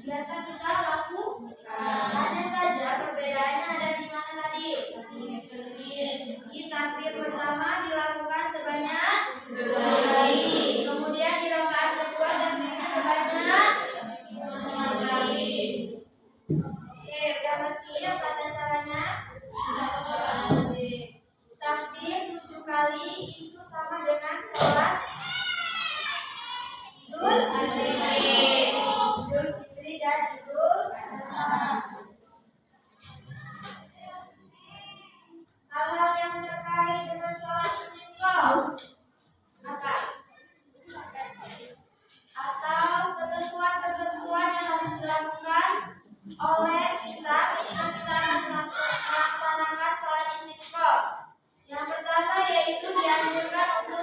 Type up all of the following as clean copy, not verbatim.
biasa kita lakukan. Hanya saja perbedaannya ada di mana tadi? Di takbir pertama dilakukan sebanyak 2 kali. Kemudian di rakaat kedua takbirnya sebanyak 5 kali. Oke, udah ngerti ya tata caranya? Takbir 7 kali itu sama dengan sholat Idul Fitri dan Idul Adha. Hal-hal yang terkait dengan sholat istisqa apa? Atau ketentuan-ketentuan yang harus dilakukan oleh kita ketika kita akan melaksanakan sholat istisqa. Yang pertama yaitu dianjurkan untuk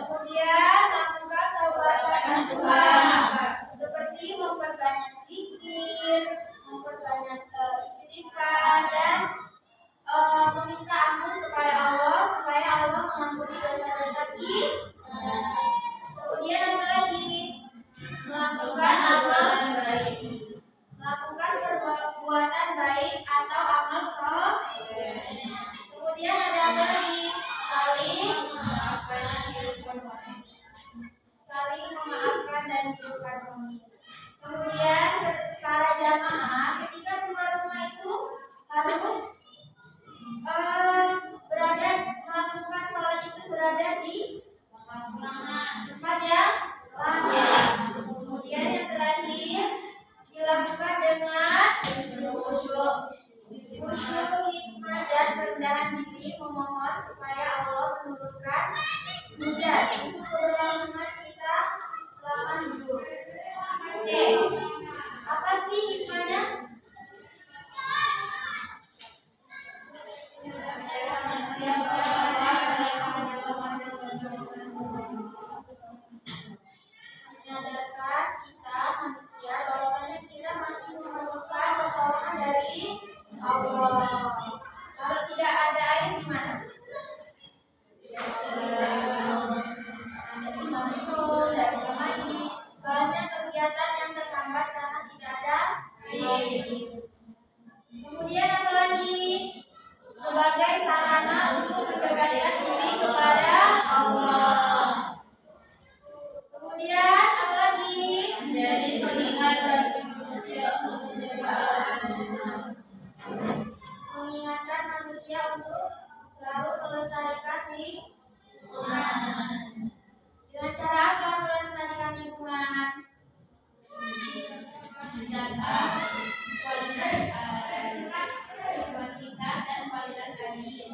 kemudian melakukan taubatan nasuha seperti memperbanyak zikir, memperbanyak istighfar dan meminta ampun kepada Allah supaya Allah mengampuni dosa-dosa kita. Kemudian apa lagi? Melakukan amal baik, melakukan perbuatan baik atau amal soleh. Kemudian ada apa lagi? Saling memaafkan dan hidup harmonis. Kemudian para jamaah ketika keluar rumah itu harus melakukan sholat itu berada di tempat yang layak. Kemudian yang terakhir dilakukan dengan khusyuk, hikmah dan kerendahan diri memohon supaya Allah menurunkan hujan untuk keberlangsungan kita selama hidup. Oke, apa sih hikmahnya? Menyadarkan kita manusia bahwasanya kita masih memerlukan pertolongan dari Allah. Kalau tidak ada air gimana? Tidak bisa minum, tidak bisa mandi. Banyak kegiatan yang terhambat karena tidak ada air. Kemudian apa lagi? Sebagai sarana untuk mendekatkan diri kepada Allah. Kemudian apa lagi? Menjadi pengingat bagi manusia untuk mengingatkan manusia untuk selalu melestarikan lingkungan. Dengan cara apa melestarikan lingkungan? Menjaga kuantitas dan kualitas air.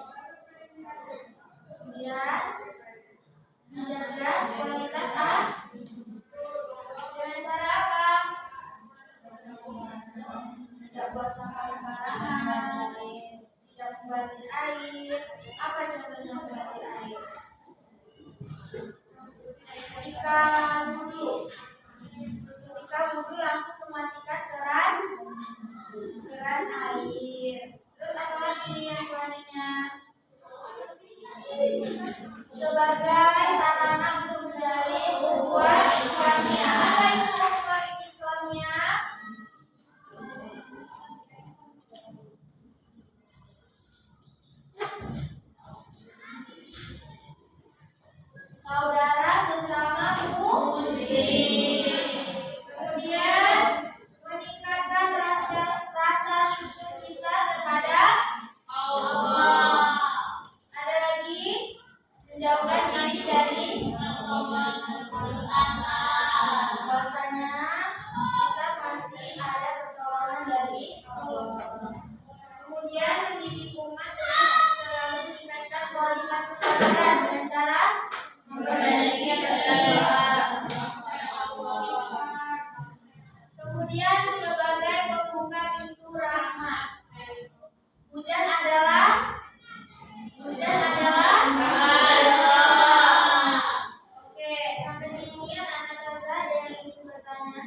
Kemudian menjaga kualitas air. Dengan cara apa? Tidak buat sampah sembarangan, tidak membazir air. Apa contohnya membazir air? Ketika wudhu langsung mematikan keran air. Terus apa lagi yang selanjutnya? Sebagai sarana untuk menjalin ukhuwah Islamiyah. Apa itu ukhuwah Islamiyah? Saudara sesama muslim. Kemudian meningkatkan rasa syukur kita terhadap Allah. Ada lagi menjauhkan diri dari bahwasanya kita pasti ada pertolongan dari Allah. Kemudian mendidik umat untuk selalu meningkatkan kualitas kesadaran dengan cara memperbaiki berdoa. Kemudian sebagai pembuka pintu rahmat. Hujan adalah Oke, sampai sini anak-anak Taza ada yang ingin bertanya?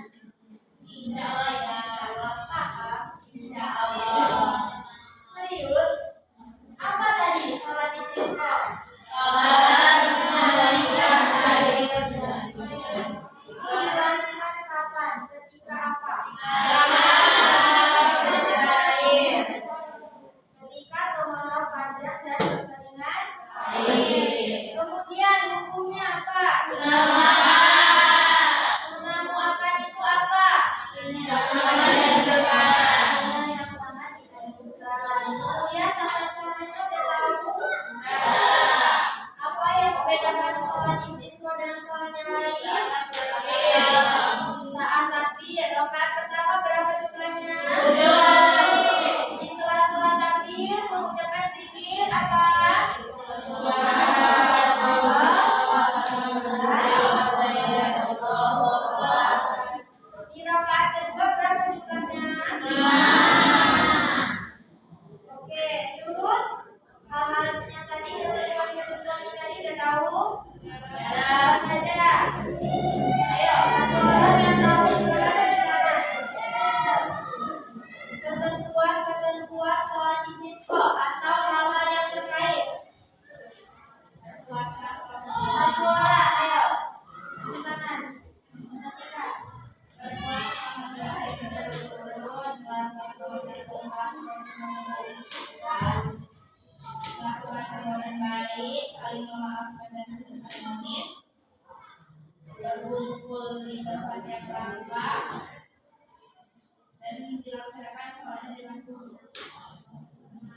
Insya Allah paham. Insya Allah. Serius? Apa tadi sholat istisqa? Sholat salat yang lain? Saat takbir. Rakaat pertama berapa jumlahnya? Di sela-sela takbir mengucapkan zikir apa? Di rakaat kedua berapa jumlahnya? Oke, terus hal-hal yang tadi, ketentuan-ketentuannya tadi udah tahu? Apa saja? Ayo, satu orang yang tahu silakan angkat tangan. Ketentuan-ketentuan sholat istisqa atau hal-hal yang terkait. Satu orang, ayo. Angkat tangan. Melakukan perbuatan baik, saling memaafkan dan berharmonis, berkumpul di tempat yang ramah, dan dilaksanakan sholatnya dengan khusyuk.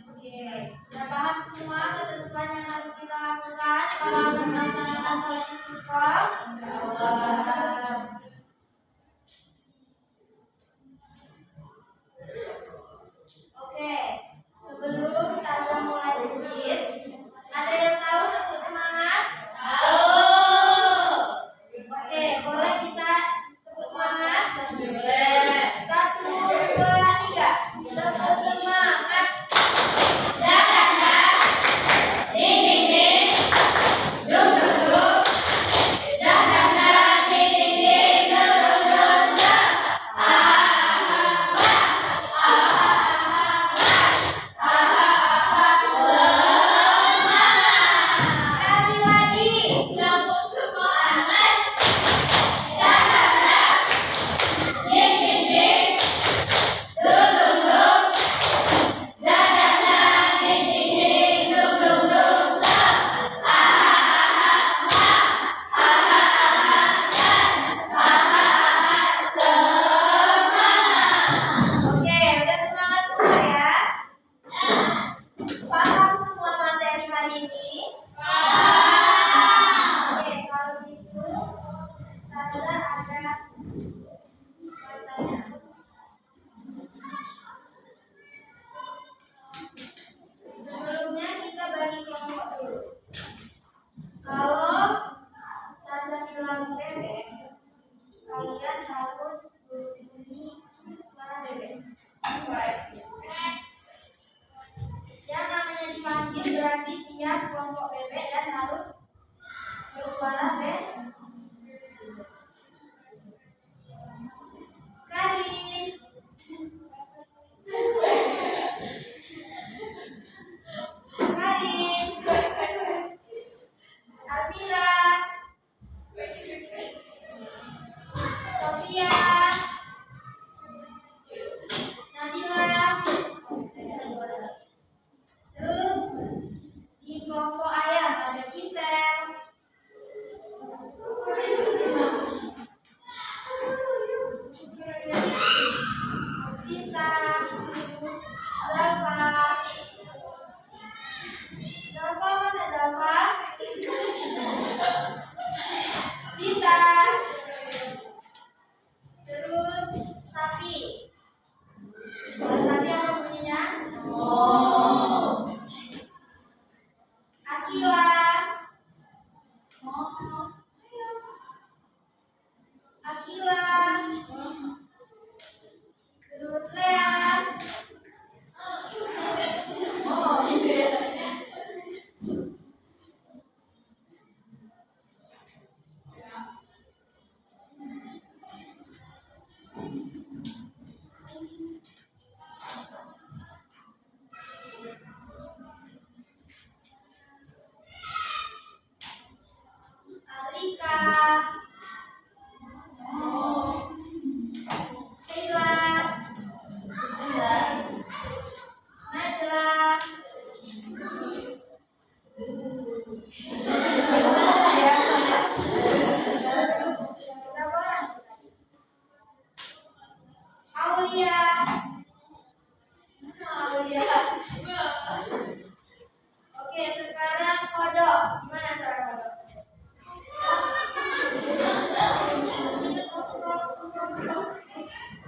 Oke, udah paham semua ketentuan yang harus kita lakukan kalau akan melaksanakan sholat istisqa? Oke, sebelum Taza mulai tulis, ada yang tahu tepuk semangat? Oke, boleh kita tepuk semangat? Satu, dua, tiga. Tepuk semangat. Sekali lagi. Oke, udah semangat semua ya? Paham semua materi hari ini? Oke, kalau gitu saya ada pertanyaan. Sebelumnya kita bagi kelompok dulu. Kalau Taza bilang bebek, kalian harus berbunyi suara bebek. Yang namanya dipanggil berarti tiap kelompok bebek dan harus bersuara bebek. Karin, Karin, Alvira, Sophia, Nabila. Terus di kelompok ayam ada Kisel,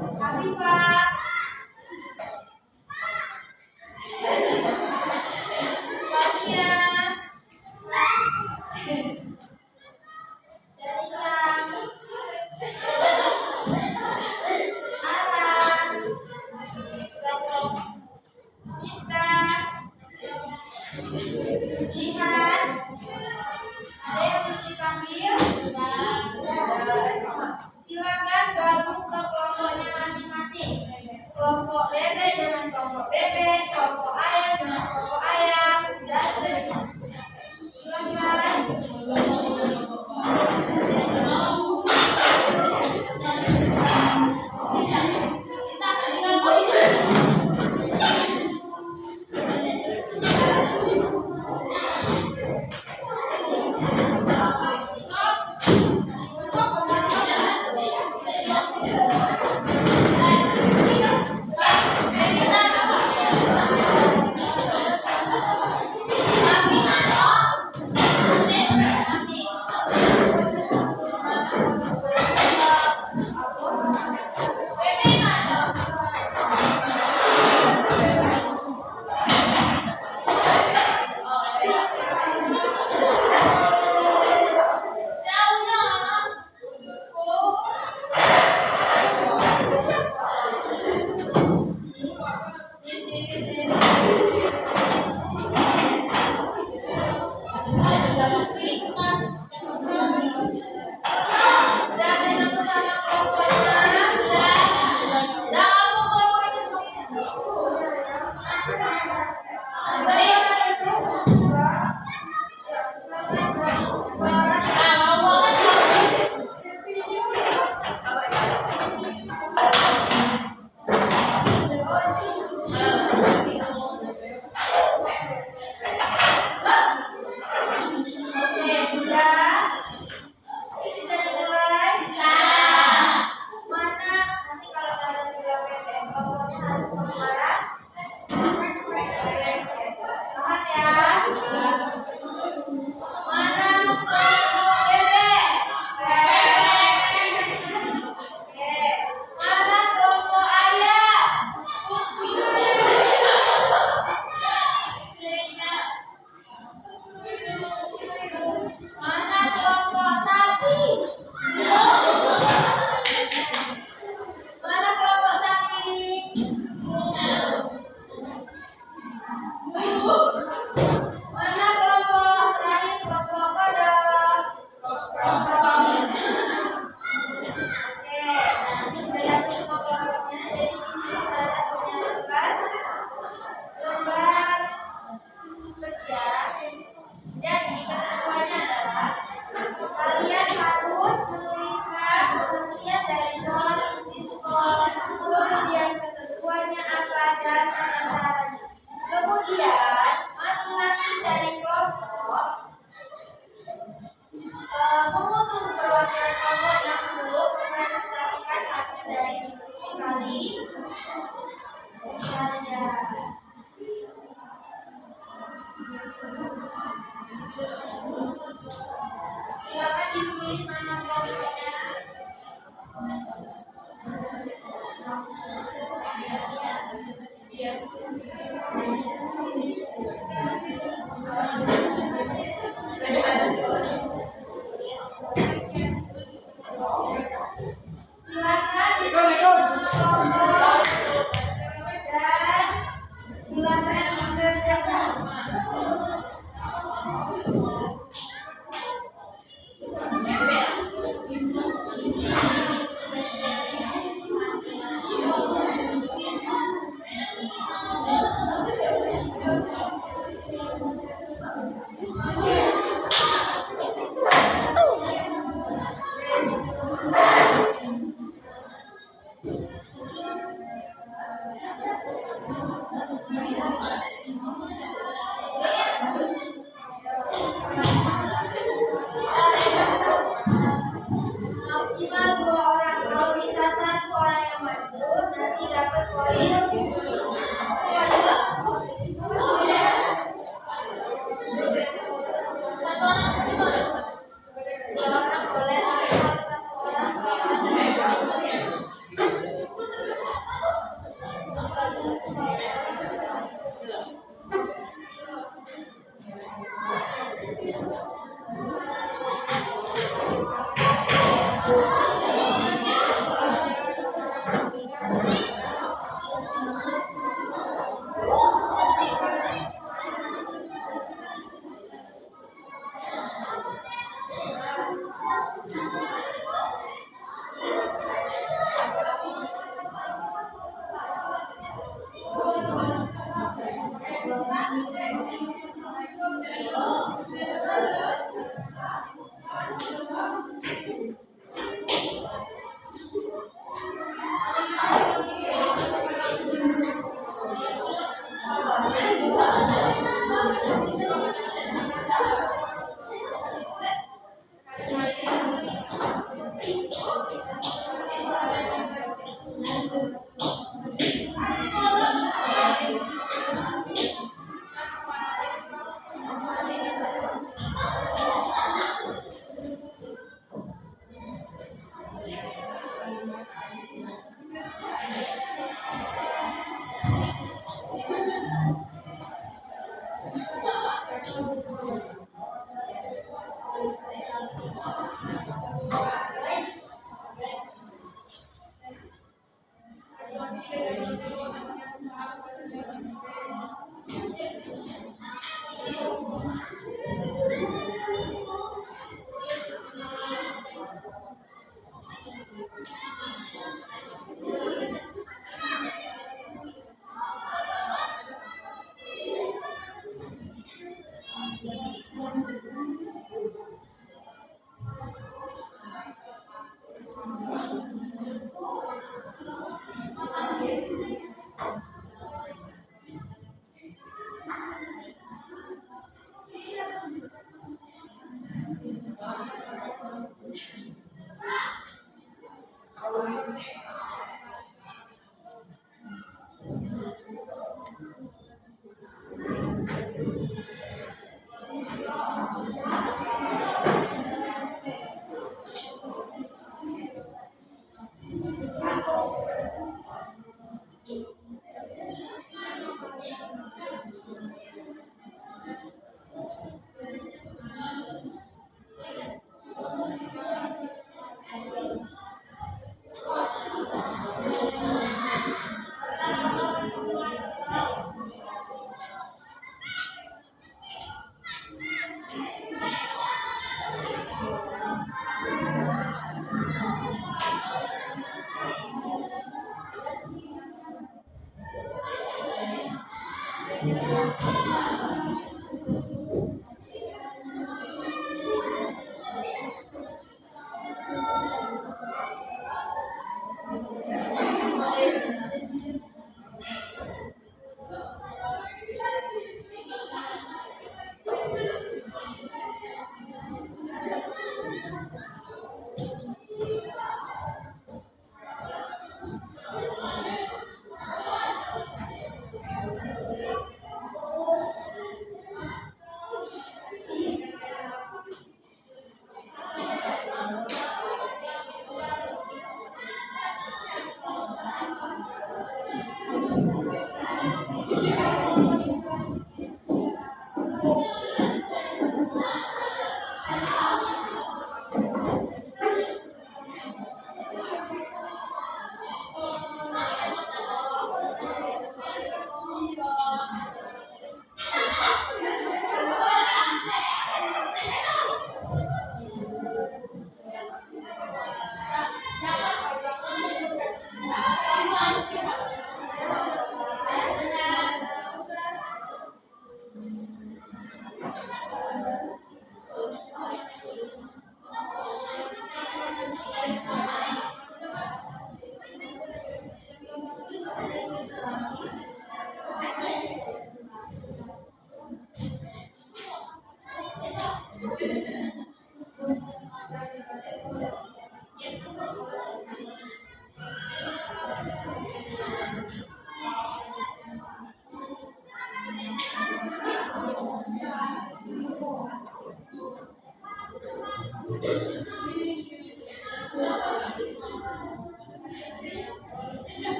Afifah, Fania, Danisa, Aran, Mita, Jihan, ada yang belum dipanggil? Silakan gabung ke kelompoknya masing-masing. Kelompok bebek dengan kelompok bebek, kelompok ayam dengan kelompok ayam, dan seterusnya. Silakan.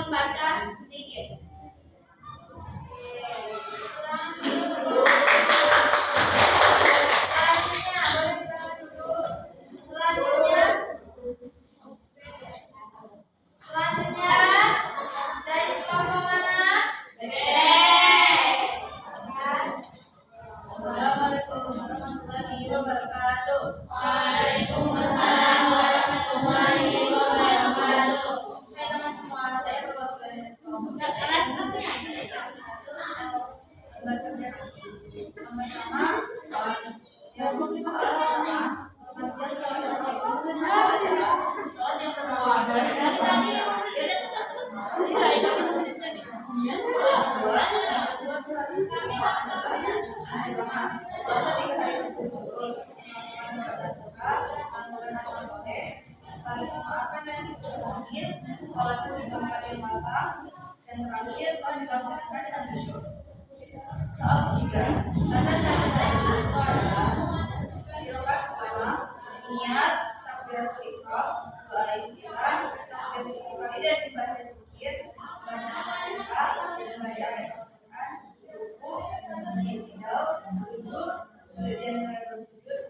membaca zikir. Selanjutnya dari kelompok mana? Assalamualaikum warahmatullahi wabarakatuh. Waalaikumsalam warahmatullahi wabarakatuh. Hai teman semua, saya perwakilan kelompok sama-sama yang saling memaafkan dan dihormati, sholat di tempat yang lapang, dan terakhir sholat dilaksanakan dengan khusyuk. Soal ketiga, tata cara sholat itu adalah di rakaat pertama niat takbiratul ihram, doa iftitah, takbiratul ihram dan dibaca zikir, baca Fatihah, dan baca ayat Al-Qur'an, ruku, i'tidal, sujud, kemudian bersujud,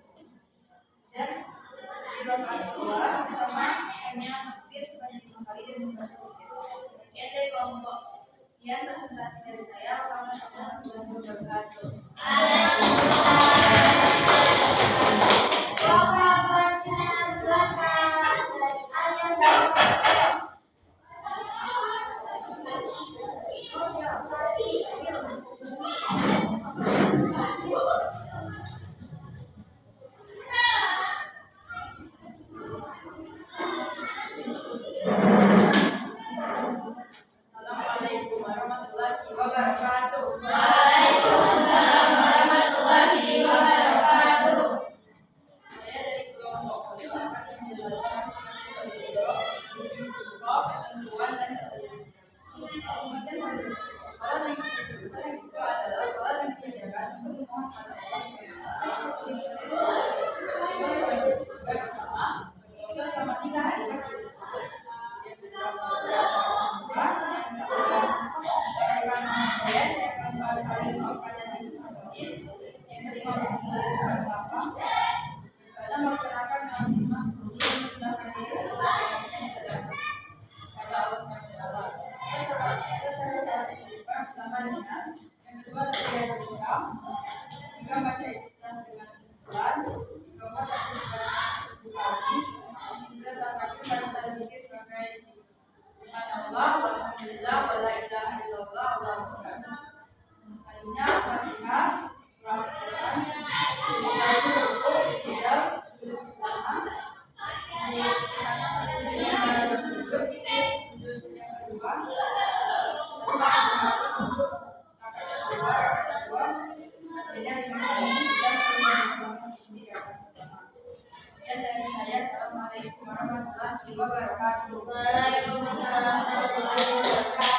dan di rakaat kedua sama hanya takbir sebanyak 5 kali dan membaca zikir. Sekian dari kelompok. Sekian presentasi dari saya. Wassalamualaikum warahmatullahi wabarakatuh. Kelompok selanjutnya silakan dari ayat Assalamualaikum warahmatullahi wabarakatuh. Waalaikumsalam warahmatullahi wabarakatuh. Saya dari kelompok akan menjelaskan ketentuan dan sholat yang itu adalah sholat yang dikerjakan untuk memohon pada Allah selama 3 hari. Alhamdulillah wala ilaha illallah Allahu akbar. Selanjutnya Fatihah, Al-Qur'an, Assalamualaikum warahmatullahi wabarakatuh. Waalaikumsalam warahmatullahi wabarakatuh.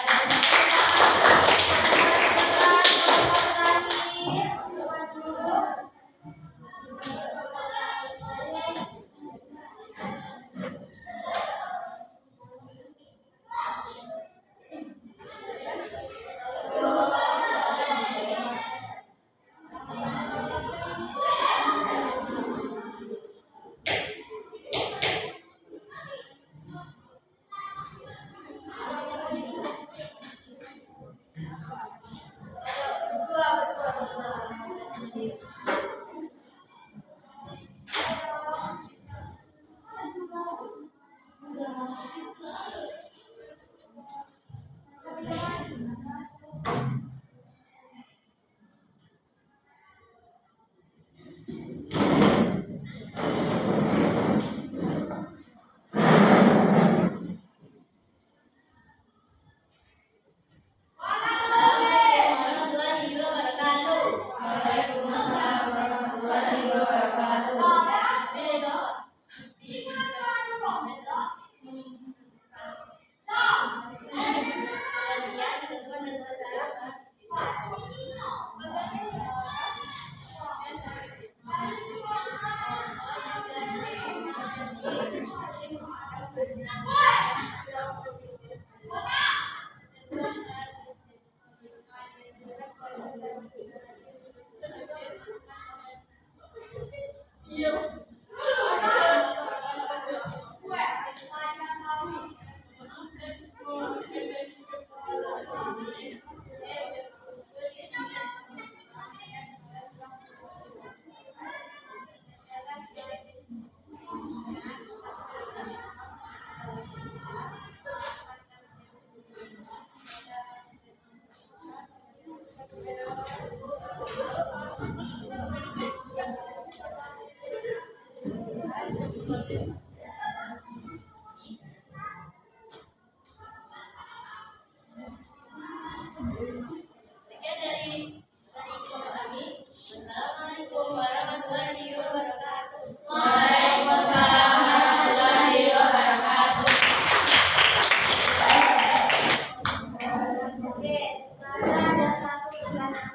Maka ada satu pertanyaan.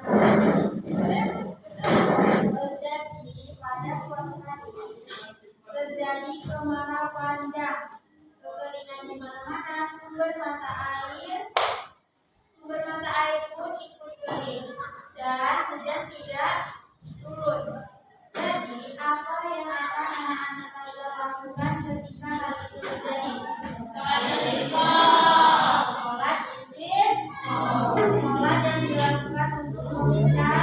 Terjadi pada suatu hari terjadi kemarau panjang, kekeringan di mana-mana, sumber mata air pun ikut kering dan hujan tidak turun. Jadi apa yang akan anak-anak Nazar lakukan ketika hal itu terjadi? Sholat sholat yang dilakukan untuk meminta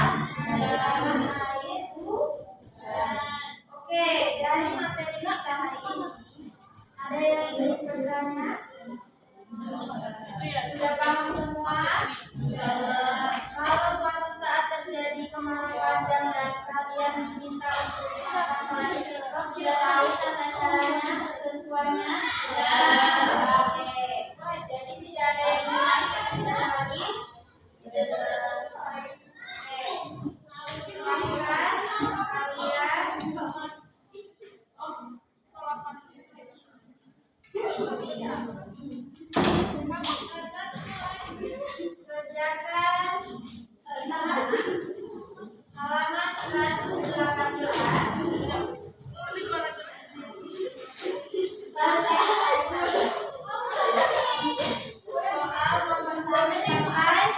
jangan air hujan. Oke, dari materi kita hari ini ada yang ingin bertanya? Sudah paham semua? Kalau suatu saat terjadi kemarau panjang dan kalian diminta untuk melakukan sholat istisqa, sudah tahu tata caranya, ketentuannya? Oke. Jadi tidak ada yang ingin lagi? Silahkan kalian kerjakan halaman 118. Soal nomor 1 sampai 5.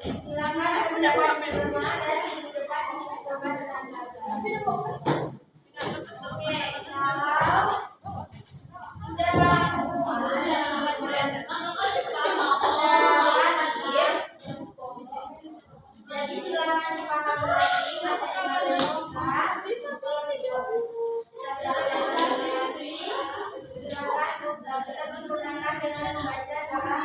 Silakan mendapat rumah dan minggu depan dicoba dengan bahasa. Oke, kalau sudah paham semua dan jadi silakan dipaham lagi materi-materi kita. Silakan kita sempurnakan dengan membaca doa.